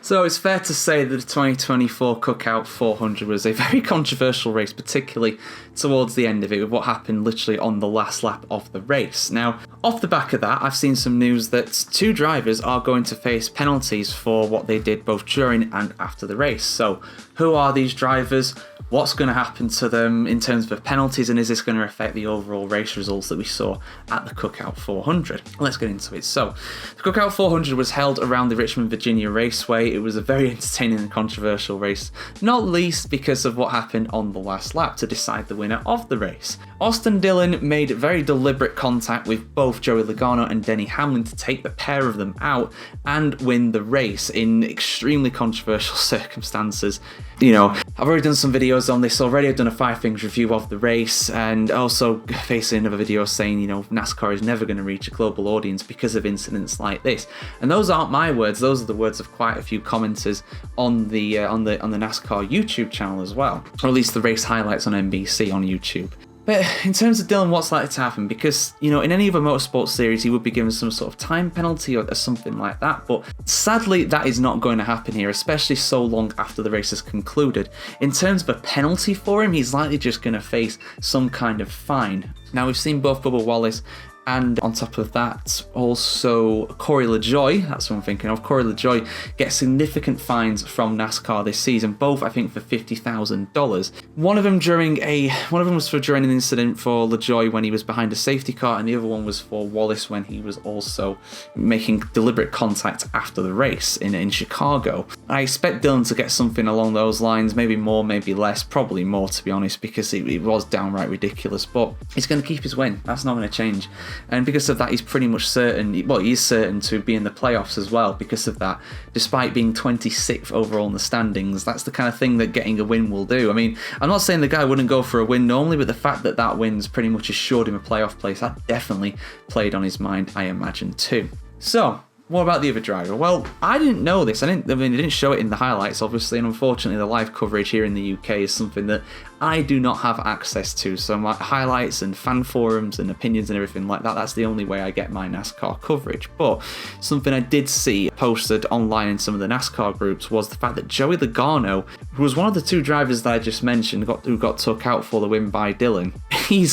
So it's fair to say that the 2024 Cookout 400 was a very controversial race, particularly towards the end of it, with what happened literally on the last lap of the race. Now, off the back of that, I've seen some news that 2 drivers are going to face penalties for what they did both during and after the race. So, who are these drivers? What's going to happen to them in terms of penalties, and is this going to affect the overall race results that we saw at the Cookout 400? Let's get into it. So, the Cookout 400 was held around the Richmond, Virginia Raceway. It was a very entertaining and controversial race, not least because of what happened on the last lap to decide the winner of the race. Austin Dillon made very deliberate contact with both Joey Logano and Denny Hamlin to take the pair of them out and win the race in extremely controversial circumstances. You know, I've already done some videos on this already. I've done a 5 things review of the race, and also facing another video saying, you know, NASCAR is never going to reach a global audience because of incidents like this. And those aren't my words; those are the words of quite a few commenters on the NASCAR YouTube channel as well, or at least the race highlights on NBC on YouTube. But in terms of Dillon, what's likely to happen? Because, you know, in any other motorsport series, he would be given some sort of time penalty or something like that. But sadly, that is not going to happen here, especially so long after the race has concluded. In terms of a penalty for him, he's likely just going to face some kind of fine. Now, we've seen both Bubba Wallace and on top of that, also Corey LaJoie, that's what I'm thinking of. Corey LaJoie gets significant fines from NASCAR this season, both I think for $50,000. One of them was for during an incident for LaJoie when he was behind a safety car, and the other one was for Wallace when he was also making deliberate contact after the race in Chicago. I expect Dillon to get something along those lines, maybe more, maybe less, probably more to be honest, because it was downright ridiculous, but he's going to keep his win. That's not going to change. And because of that, he's pretty much certain, well, he's certain to be in the playoffs as well because of that. Despite being 26th overall in the standings, that's the kind of thing that getting a win will do. I mean, I'm not saying the guy wouldn't go for a win normally, but the fact that that win's pretty much assured him a playoff place, that definitely played on his mind, I imagine, too. So, what about the other driver? Well, I didn't know this. They didn't show it in the highlights, obviously, and unfortunately the live coverage here in the UK is something that I do not have access to. So my highlights and fan forums and opinions and everything like that, that's the only way I get my NASCAR coverage. But something I did see posted online in some of the NASCAR groups was the fact that Joey Logano, who was one of the 2 drivers that I just mentioned, who got took out for the win by Dillon, he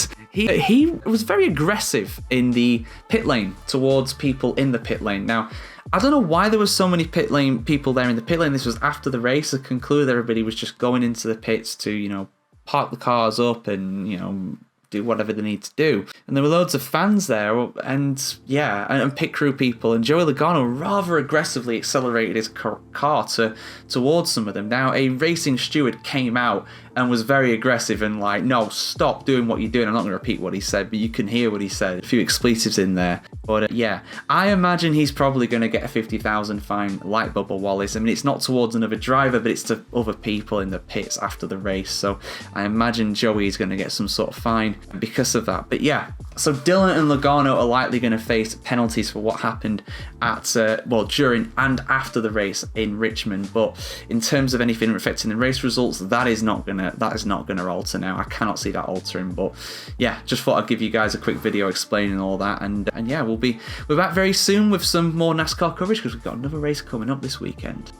was very aggressive in the pit lane towards people in the pit lane. Now, I don't know why there was so many pit lane people there in the pit lane. This was after the race. It concluded everybody was just going into the pits to, you know, park the cars up and, you know, do whatever they need to do. And there were loads of fans there and pit crew people, and Joey Logano rather aggressively accelerated his car towards some of them. Now, a racing steward came out and was very aggressive and like, no, stop doing what you're doing. I'm not going to repeat what he said, but you can hear what he said. A few expletives in there. But yeah, I imagine he's probably going to get a $50,000 fine like Bubba Wallace. I mean, it's not towards another driver, but it's to other people in the pits after the race. So I imagine Joey's going to get some sort of fine because of that. But yeah, so Dillon and Logano are likely going to face penalties for what happened at during and after the race in Richmond. But in terms of anything affecting the race results, that is not gonna alter now. I cannot see that altering. But yeah, just thought I'd give you guys a quick video explaining all that. And yeah, we're back very soon with some more NASCAR coverage because we've got another race coming up this weekend.